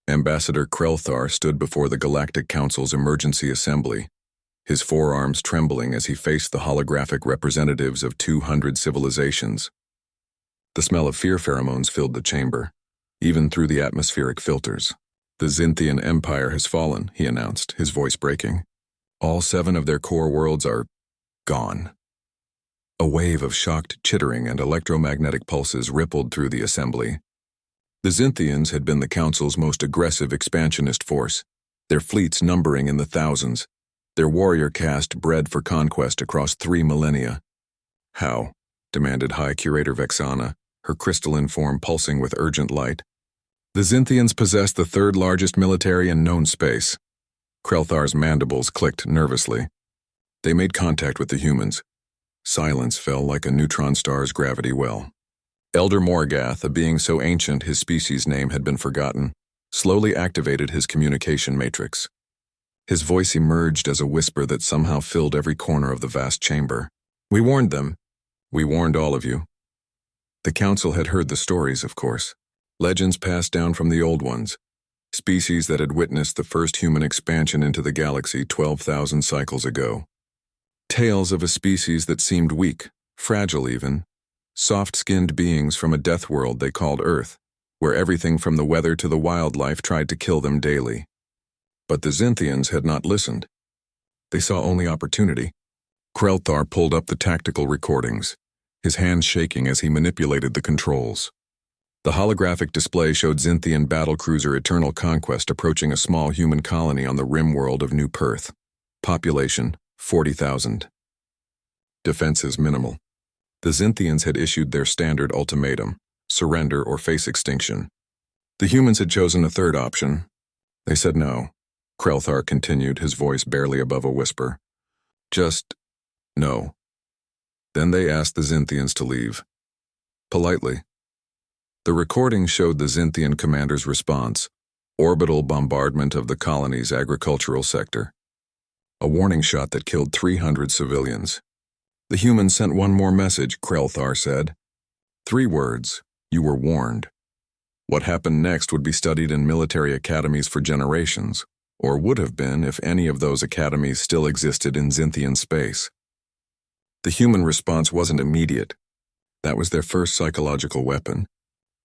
Ambassador Krelthar stood before the Galactic Council's emergency assembly, his forearms trembling as he faced the holographic representatives of 200 civilizations. The smell of fear pheromones filled the chamber, even through the atmospheric filters. "The Xinthian Empire has fallen," he announced, his voice breaking. "All 7 of their core worlds are gone." A wave of shocked chittering and electromagnetic pulses rippled through the assembly. The Xinthians had been the Council's most aggressive expansionist force, their fleets numbering in the thousands, their warrior caste bred for conquest across 3 millennia. "How?" demanded High Curator Vexana, her crystalline form pulsing with urgent light. "The Xinthians possess the 3rd largest military in known space." Krelthar's mandibles clicked nervously. They made contact with the humans. Silence fell like a neutron star's gravity well. Elder Morgath, a being so ancient his species' name had been forgotten, slowly activated his communication matrix. His voice emerged as a whisper that somehow filled every corner of the vast chamber. "We warned them. We warned all of you." The Council had heard the stories, of course. Legends passed down from the old ones. Species that had witnessed the first human expansion into the galaxy 12,000 cycles ago. Tales of a species that seemed weak, fragile even, soft-skinned beings from a death world they called Earth, where everything from the weather to the wildlife tried to kill them daily. But the Xinthians had not listened. They saw only opportunity. Krelthar pulled up the tactical recordings, his hands shaking as he manipulated the controls. The holographic display showed Xinthian battlecruiser Eternal Conquest approaching a small human colony on the rim world of New Perth. Population, 40,000. Defenses minimal. The Xinthians had issued their standard ultimatum: surrender or face extinction. The humans had chosen a third option. They said no. Krelthar continued, his voice barely above a whisper. "Just no." Then they asked the Xinthians to leave. Politely. The recording showed the Xinthian commander's response: orbital bombardment of the colony's agricultural sector. A warning shot that killed 300 civilians. "The humans sent one more message," Krelthar said. 3 words: "You were warned." What happened next would be studied in military academies for generations, or would have been if any of those academies still existed in Xinthian space. The human response wasn't immediate. That was their first psychological weapon.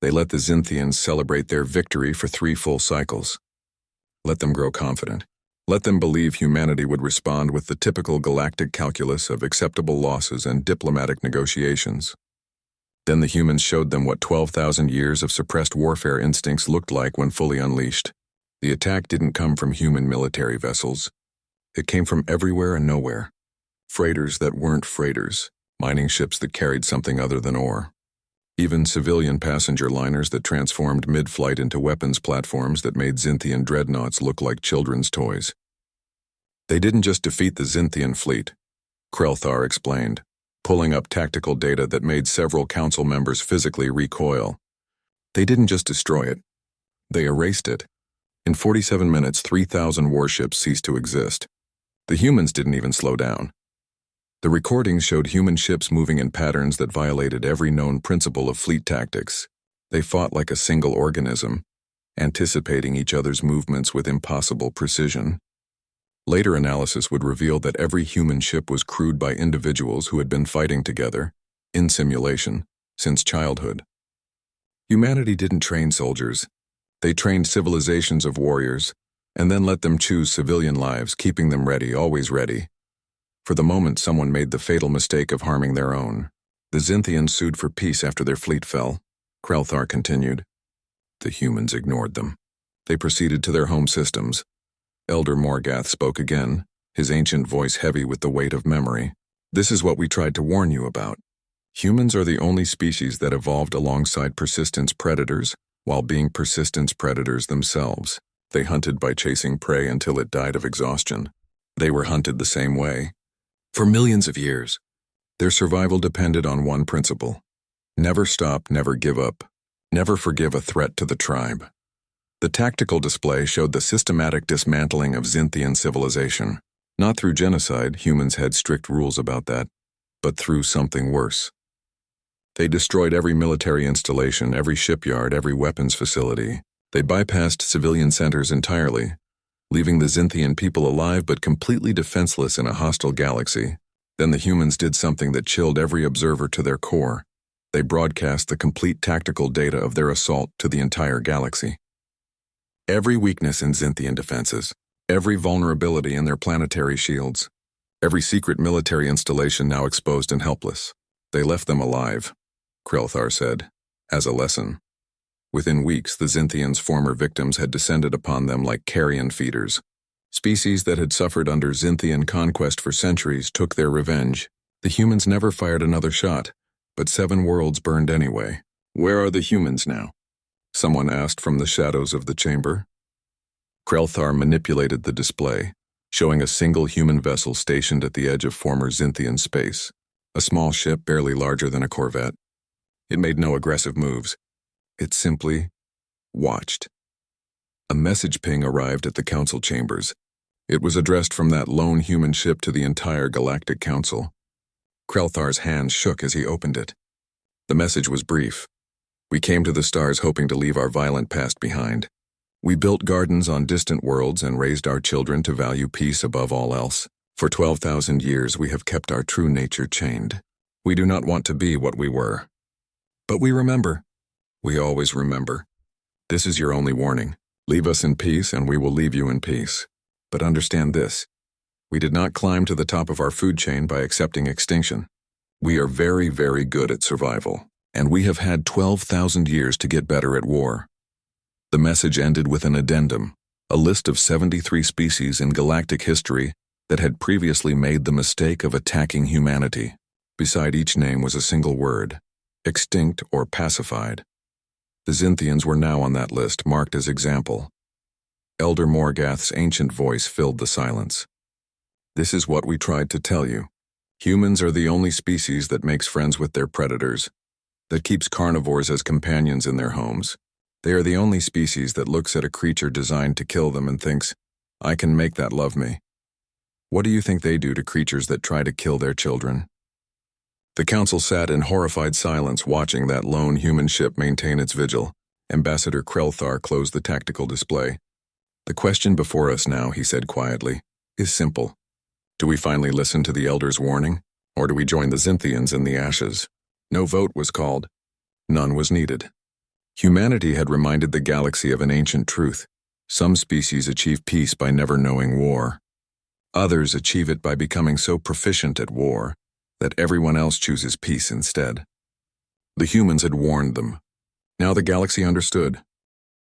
They let the Xinthians celebrate their victory for 3 full cycles. Let them grow confident. Let them believe humanity would respond with the typical galactic calculus of acceptable losses and diplomatic negotiations. Then the humans showed them what 12,000 years of suppressed warfare instincts looked like when fully unleashed. The attack didn't come from human military vessels. It came from everywhere and nowhere. Freighters that weren't freighters, mining ships that carried something other than ore. Even civilian passenger liners that transformed mid-flight into weapons platforms that made Xinthian dreadnoughts look like children's toys. They didn't just defeat the Xinthian fleet, Krelthar explained, pulling up tactical data that made several council members physically recoil. They didn't just destroy it. They erased it. In 47 minutes, 3,000 warships ceased to exist. The humans didn't even slow down. The recordings showed human ships moving in patterns that violated every known principle of fleet tactics. They fought like a single organism, anticipating each other's movements with impossible precision. Later analysis would reveal that every human ship was crewed by individuals who had been fighting together, in simulation, since childhood. Humanity didn't train soldiers. They trained civilizations of warriors, and then let them choose civilian lives, keeping them ready, always ready. For the moment someone made the fatal mistake of harming their own. The Xinthians sued for peace after their fleet fell, Krelthar continued. The humans ignored them. They proceeded to their home systems. Elder Morgath spoke again, his ancient voice heavy with the weight of memory. "This is what we tried to warn you about. Humans are the only species that evolved alongside persistence predators, while being persistence predators themselves. They hunted by chasing prey until it died of exhaustion. They were hunted the same way. For millions of years, their survival depended on one principle: never stop, never give up, never forgive a threat to the tribe." The tactical display showed the systematic dismantling of Xinthian civilization. Not through genocide, humans had strict rules about that, but through something worse. They destroyed every military installation, every shipyard, every weapons facility. They bypassed civilian centers entirely, leaving the Xinthian people alive but completely defenseless in a hostile galaxy. Then the humans did something that chilled every observer to their core. They broadcast the complete tactical data of their assault to the entire galaxy. Every weakness in Xinthian defenses, every vulnerability in their planetary shields, every secret military installation now exposed and helpless. They left them alive, Krelthar said, as a lesson. Within weeks, the Xinthians' former victims had descended upon them like carrion feeders. Species that had suffered under Xinthian conquest for centuries took their revenge. The humans never fired another shot, but 7 worlds burned anyway. Where are the humans now? Someone asked from the shadows of the chamber. Krelthar manipulated the display, showing a single human vessel stationed at the edge of former Xinthian space, a small ship barely larger than a corvette. It made no aggressive moves. It simply watched. A message ping arrived at the council chambers. It was addressed from that lone human ship to the entire Galactic Council. Krelthar's hands shook as he opened it. The message was brief. We came to the stars hoping to leave our violent past behind. We built gardens on distant worlds and raised our children to value peace above all else. For 12,000 years we have kept our true nature chained. We do not want to be what we were. But we remember. We always remember. This is your only warning. Leave us in peace and we will leave you in peace. But understand this. We did not climb to the top of our food chain by accepting extinction. We are very, very good at survival, and we have had 12,000 years to get better at war. The message ended with an addendum, a list of 73 species in galactic history that had previously made the mistake of attacking humanity. Beside each name was a single word, extinct or pacified. The Xinthians were now on that list, marked as example. Elder Morgath's ancient voice filled the silence. This is what we tried to tell you. Humans are the only species that makes friends with their predators, that keeps carnivores as companions in their homes. They are the only species that looks at a creature designed to kill them and thinks, I can make that love me. What do you think they do to creatures that try to kill their children? The council sat in horrified silence watching that lone human ship maintain its vigil. Ambassador Krelthar closed the tactical display. The question before us now, he said quietly, is simple. Do we finally listen to the Elder's warning, or do we join the Xinthians in the ashes? No vote was called. None was needed. Humanity had reminded the galaxy of an ancient truth. Some species achieve peace by never knowing war. Others achieve it by becoming so proficient at war that everyone else chooses peace instead. The humans had warned them. Now the galaxy understood.